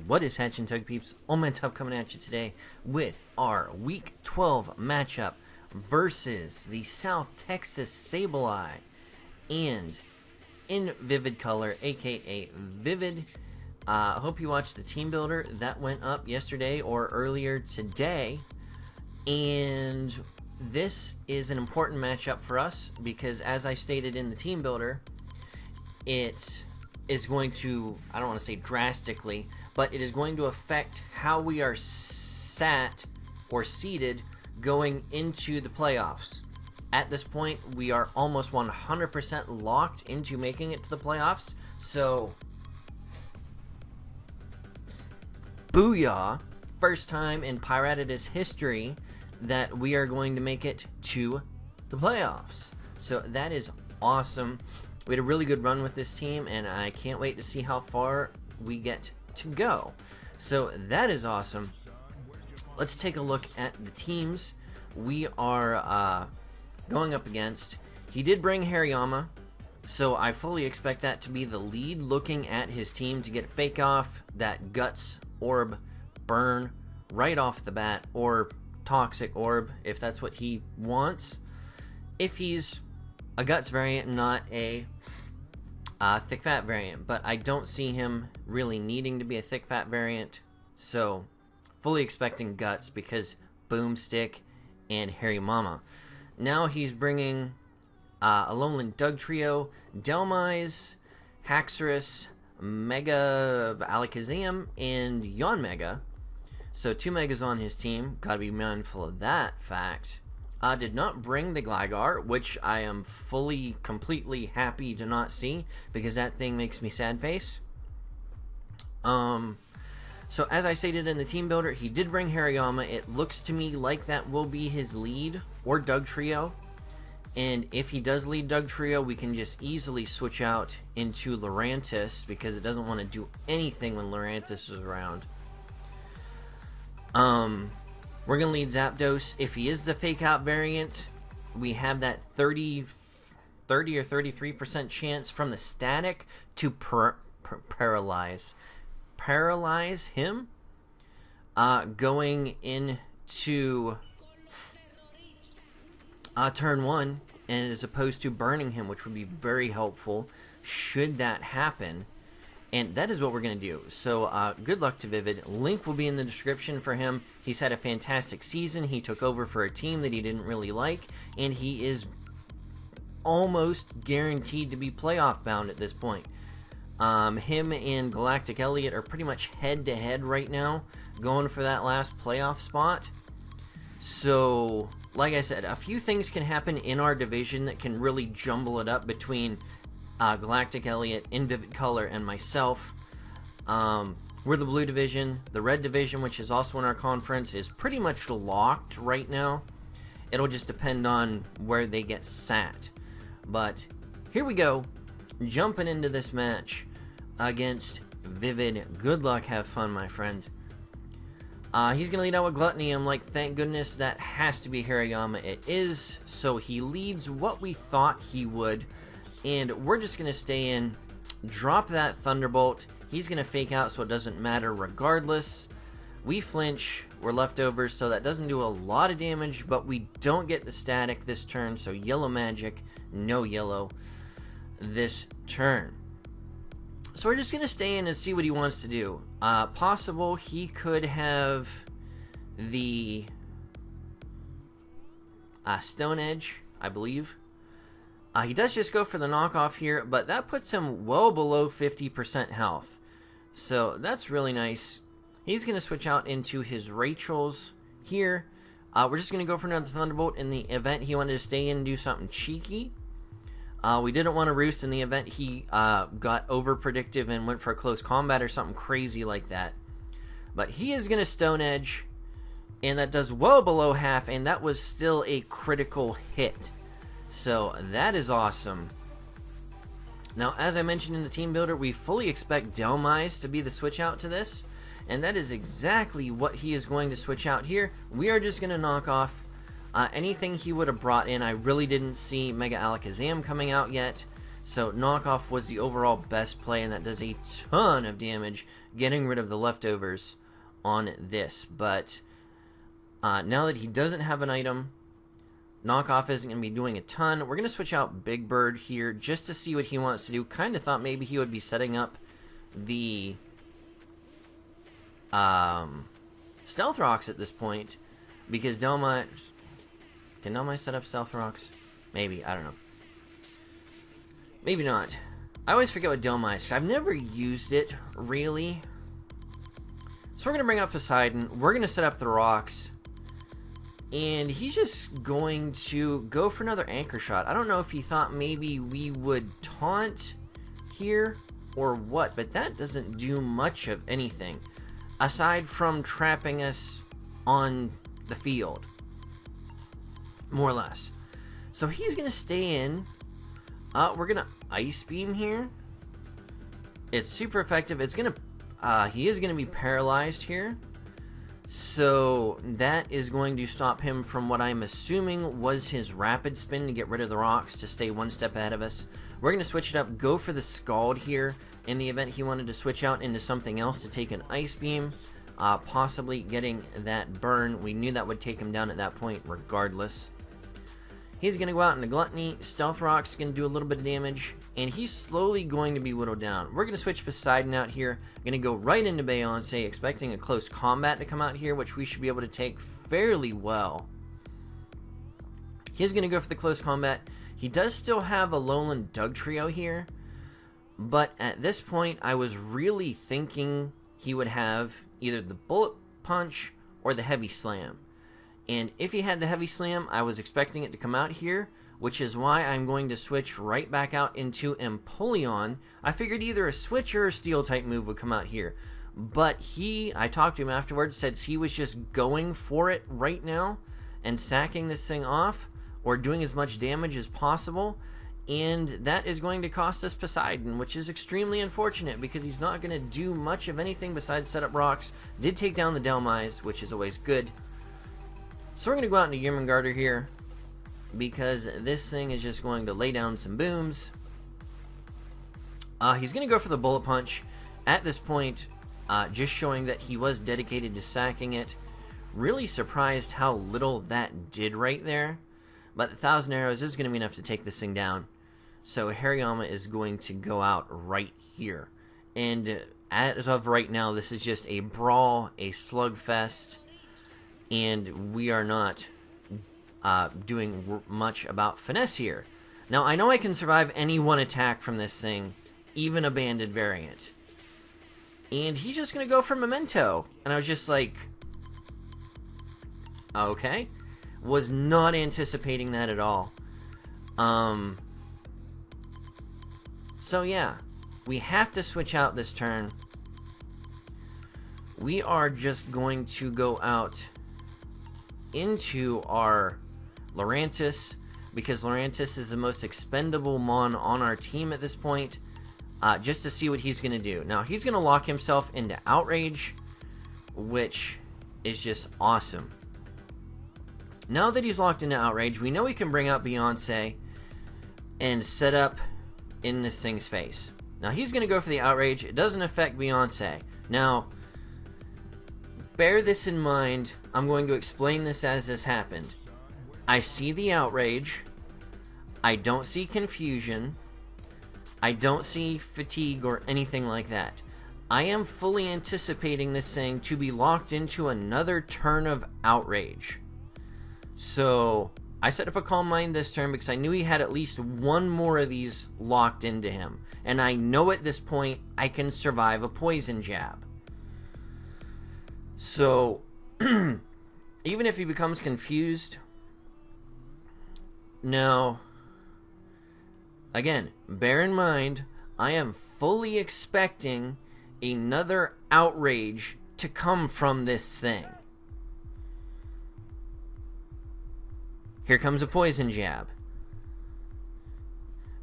What is hatching, Tug Peeps? OldManTup coming at you today with our Week 12 matchup versus the South Texas Sableyes and in vivid color, aka Vivid. I hope you watched the team builder that went up yesterday or earlier today. And this is an important matchup for us because, as I stated in the team builder, it is going to, I don't want to say drastically, but it is going to affect how we are sat or seated going into the playoffs. At this point, we are almost 100% locked into making it to the playoffs. So, booyah! First time in Pirattatas history that we are going to make it to the playoffs. So that is awesome. We had a really good run with this team, and I can't wait to see how far we get to go. So that is awesome. Let's take a look at the teams we are going up against. He did bring Hariyama, so I fully expect that to be the lead, looking at his team to get fake off that Guts Orb burn right off the bat, or Toxic Orb if that's what he wants. If he's a Guts variant, not a thick fat variant, but I don't see him really needing to be a thick fat variant, so fully expecting Guts because Boomstick and Harry Mama. Now he's bringing a Lowland Doug Trio, Delmise, Haxorus, Mega Alakazam, and Yon Mega. So 2 Megas on his team, gotta be mindful of that fact. Did not bring the Gligar, which I am fully, completely happy to not see, because that thing makes me sad face. So as I stated in the team builder, he did bring Hariyama. It looks to me like that will be his lead, or Doug Trio. And if he does lead Doug Trio, we can just easily switch out into Lurantis, because it doesn't want to do anything when Lurantis is around. We're going to lead Zapdos. If he is the fake out variant, we have that 30 or 33% chance from the static to paralyze him going into turn 1, and as opposed to burning him, which would be very helpful should that happen. And that is what we're going to do. So good luck to Vivid. Link will be in the description for him. He's had a fantastic season. He took over for a team that he didn't really like, and he is almost guaranteed to be playoff bound at this point. Him and Galactic Elliott are pretty much head-to-head right now, going for that last playoff spot. So, like I said, a few things can happen in our division that can really jumble it up between Galactic Elliott, in Vivid Color, and myself. We're the blue division. The red division, which is also in our conference, is pretty much locked right now. It'll just depend on where they get sat. But here we go, jumping into this match against Vivid. Good luck, have fun, my friend. He's going to lead out with Gluttony. I'm like, thank goodness that has to be Hariyama. It is. So he leads what we thought he would. And we're just going to stay in, drop that Thunderbolt. He's going to fake out, so it doesn't matter regardless. We flinch. We're leftovers, so that doesn't do a lot of damage, but we don't get the static this turn, so Yellow Magic, no yellow this turn. So we're just going to stay in and see what he wants to do. Possible he could have the Stone Edge, I believe. He does just go for the knockoff here, but that puts him well below 50% health. So that's really nice. He's going to switch out into his Rachel's here. We're just going to go for another Thunderbolt in the event he wanted to stay in and do something cheeky. We didn't want to roost in the event he got over-predictive and went for a close combat or something crazy like that. But he is going to Stone Edge, and that does well below half, and that was still a critical hit. So that is awesome. Now, as I mentioned in the team builder, we fully expect Delmise to be the switch out to this, and that is exactly what he is going to switch out here. We are just going to knock off anything he would have brought in. I really didn't see Mega Alakazam coming out yet, So knockoff was the overall best play, and that does a ton of damage, getting rid of the leftovers on this. But now that he doesn't have an item, knockoff isn't going to be doing a ton. We're going to switch out Big Bird here just to see what he wants to do. Kind of thought maybe he would be setting up the Stealth Rocks at this point, because Delmai... Can Delmai set up Stealth Rocks? Maybe, I don't know. Maybe not. I always forget what Delmai is. I've never used it, really. So we're going to bring up Poseidon. We're going to set up the rocks. And he's just going to go for another anchor shot. I don't know if he thought maybe we would taunt here or what, but that doesn't do much of anything, aside from trapping us on the field, more or less. So he's going to stay in. We're going to Ice Beam here. It's super effective. It's going to... he is going to be paralyzed here. So that is going to stop him from what I'm assuming was his Rapid Spin to get rid of the rocks to stay one step ahead of us. We're going to switch it up, go for the Scald here in the event he wanted to switch out into something else to take an Ice Beam, possibly getting that burn. We knew that would take him down at that point regardless. He's going to go out into Gluttony. Stealth Rock's going to do a little bit of damage, and he's slowly going to be whittled down. We're going to switch Poseidon out here. Going to go right into Beyonce, expecting a close combat to come out here, which we should be able to take fairly well. He's going to go for the close combat. He does still have a Lowland Dugtrio here, but at this point, I was really thinking he would have either the Bullet Punch or the Heavy Slam. And if he had the Heavy Slam, I was expecting it to come out here, which is why I'm going to switch right back out into Empoleon. I figured either a Switch or a Steel-type move would come out here. But I talked to him afterwards, said he was just going for it right now and sacking this thing off, or doing as much damage as possible. And that is going to cost us Poseidon, which is extremely unfortunate because he's not going to do much of anything besides set up rocks. Did take down the Delmais, which is always good. So we're going to go out into Yermangarder here, because this thing is just going to lay down some booms. He's going to go for the Bullet Punch. At this point, just showing that he was dedicated to sacking it. Really surprised how little that did right there. But the 1,000 arrows is going to be enough to take this thing down. So Hariyama is going to go out right here. And as of right now, this is just a brawl, a slugfest. And we are not doing much about finesse here. Now, I know I can survive any one attack from this thing, even a banded variant. And he's just going to go for Memento. And I was just like, okay. Was not anticipating that at all. So yeah, we have to switch out this turn. We are just going to go out into our Lurantis, because Lurantis is the most expendable mon on our team at this point, just to see what he's going to do. Now, he's going to lock himself into Outrage, which is just awesome. Now that he's locked into Outrage, we know we can bring out Beyonce and set up in this thing's face. Now, he's going to go for the Outrage. It doesn't affect Beyonce. Now, bear this in mind. I'm going to explain this as this happened. I see the Outrage. I don't see Confusion. I don't see Fatigue or anything like that. I am fully anticipating this thing to be locked into another turn of Outrage. So I set up a Calm Mind this turn because I knew he had at least one more of these locked into him. And I know at this point I can survive a Poison Jab. So even if he becomes confused, now, again, bear in mind, I am fully expecting another Outrage to come from this thing. Here comes a Poison Jab.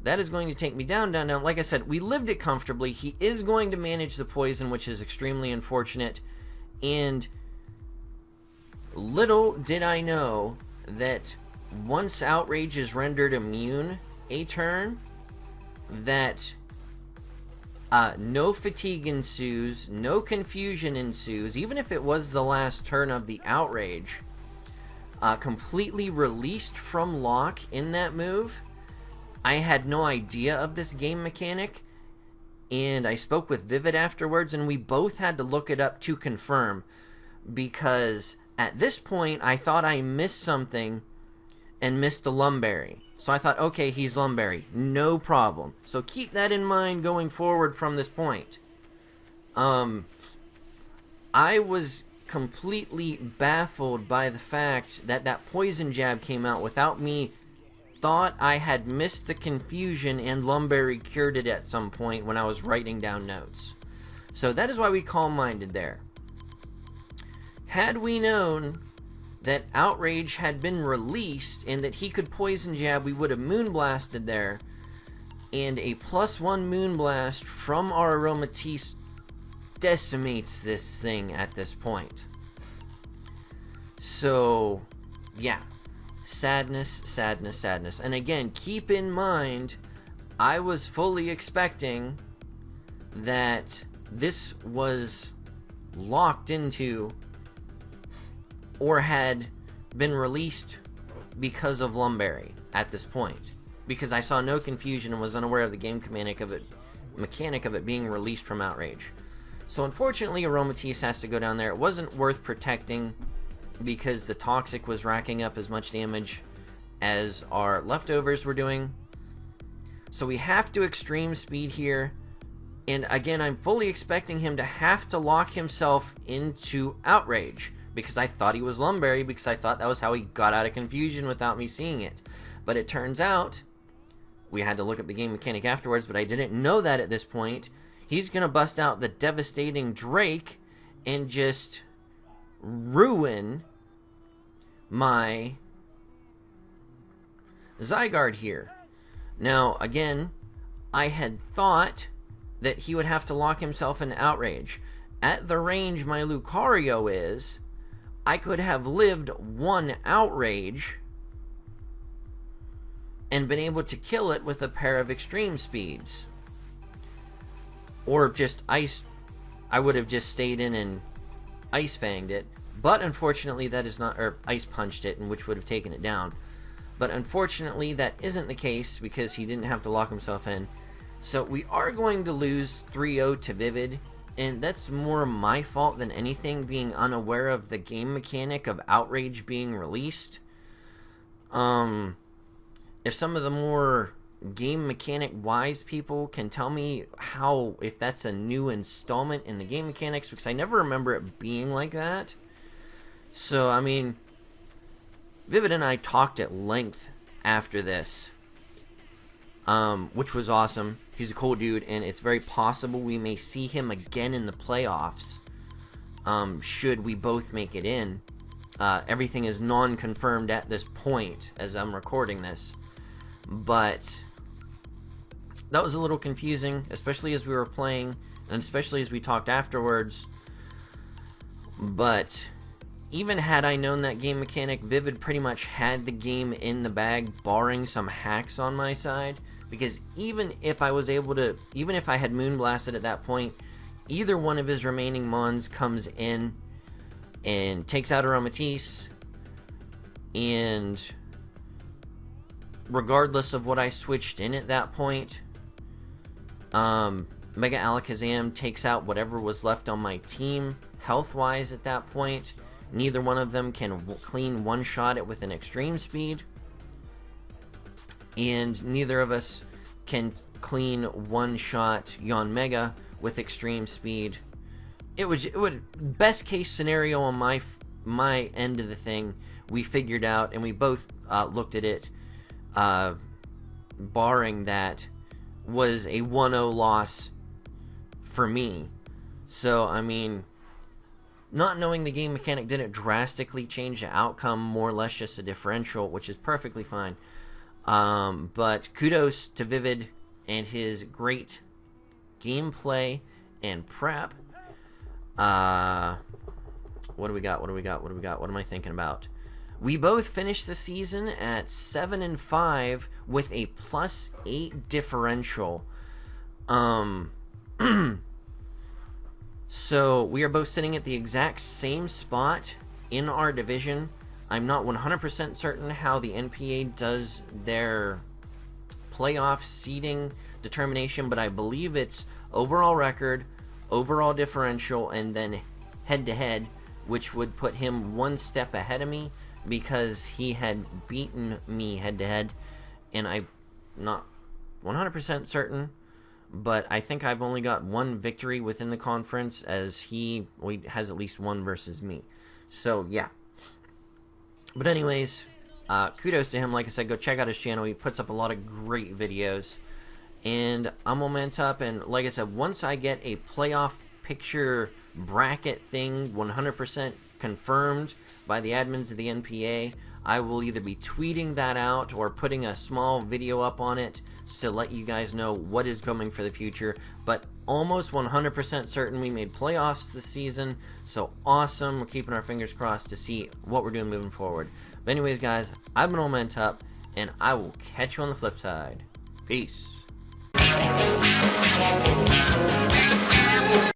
That is going to take me down, down, down. Like I said, we lived it comfortably. He is going to manage the poison, which is extremely unfortunate. And little did I know that once Outrage is rendered immune a turn, that no fatigue ensues, no confusion ensues, even if it was the last turn of the outrage, completely released from lock in that move. I had no idea of this game mechanic, and I spoke with Vivid afterwards, and we both had to look it up to confirm, because at this point I thought I missed something and missed a Lumberry. So I thought, okay, he's Lumberry, no problem. So keep that in mind going forward from this point. I was completely baffled by the fact that that poison jab came out without me. Thought I had missed the confusion and Lumberry cured it at some point when I was writing down notes. So that is why we calm-minded there. Had we known that Outrage had been released and that he could poison jab, we would have Moonblasted there, and a +1 Moonblast from our Aromatisse decimates this thing at this point. So, yeah. Sadness, sadness, sadness. And again, keep in mind, I was fully expecting that this was locked into or had been released because of Lumberry at this point, because I saw no confusion and was unaware of the game mechanic of it being released from Outrage. So unfortunately, Aromatisse has to go down there. It wasn't worth protecting because the Toxic was racking up as much damage as our leftovers were doing. So we have to extreme speed here. And again, I'm fully expecting him to have to lock himself into Outrage, because I thought he was Lumberry, because I thought that was how he got out of confusion without me seeing it. But it turns out, we had to look at the game mechanic afterwards, but I didn't know that at this point. He's going to bust out the devastating Drake and just ruin my Zygarde here. Now, again, I had thought that he would have to lock himself in Outrage. At the range my Lucario is, I could have lived one Outrage and been able to kill it with a pair of extreme speeds. Or just ice. I would have just stayed in and ice fanged it. But unfortunately that is not, or ice punched it, and which would have taken it down. But unfortunately that isn't the case because he didn't have to lock himself in. So we are going to lose 3-0 to Vivid, and that's more my fault than anything, being unaware of the game mechanic of Outrage being released. If some of the more game mechanic wise people can tell me how, if that's a new installment in the game mechanics, because I never remember it being like that. So, I mean, Vivid and I talked at length after this, which was awesome. He's a cool dude, and it's very possible we may see him again in the playoffs, should we both make it in. Everything is non-confirmed at this point as I'm recording this, but that was a little confusing, especially as we were playing, and especially as we talked afterwards. But even had I known that game mechanic, Vivid pretty much had the game in the bag, barring some hacks on my side. Because even if I was able to, even if I had Moonblasted at that point, either one of his remaining Mons comes in and takes out Aromatisse, and regardless of what I switched in at that point, Mega Alakazam takes out whatever was left on my team health-wise at that point. Neither one of them can clean one-shot it with an extreme speed, and neither of us can clean one-shot Yanmega with extreme speed. It would best case scenario on my end of the thing, we figured out, and we both looked at it, barring that, was a 1-0 loss for me. So, I mean, not knowing the game mechanic didn't drastically change the outcome, more or less just a differential, which is perfectly fine. But kudos to Vivid and his great gameplay and prep. What do we got? What am I thinking about? We both finished the season at 7-5 with a +8 differential. So we are both sitting at the exact same spot in our division. I'm not 100% certain how the NPA does their playoff seeding determination, but I believe it's overall record, overall differential, and then head-to-head, which would put him one step ahead of me because he had beaten me head-to-head, and I'm not 100% certain, but I think I've only got one victory within the conference, as he has at least one versus me. So, yeah. But anyways, kudos to him. Like I said, go check out his channel. He puts up a lot of great videos. And I'm OldManTup, and like I said, once I get a playoff picture bracket thing 100% confirmed by the admins of the NPA, I will either be tweeting that out or putting a small video up on it to let you guys know what is coming for the future. But almost 100% certain we made playoffs this season, so awesome. We're keeping our fingers crossed to see what we're doing moving forward. But anyways, guys, I've been OldManTup, and I will catch you on the flip side. Peace.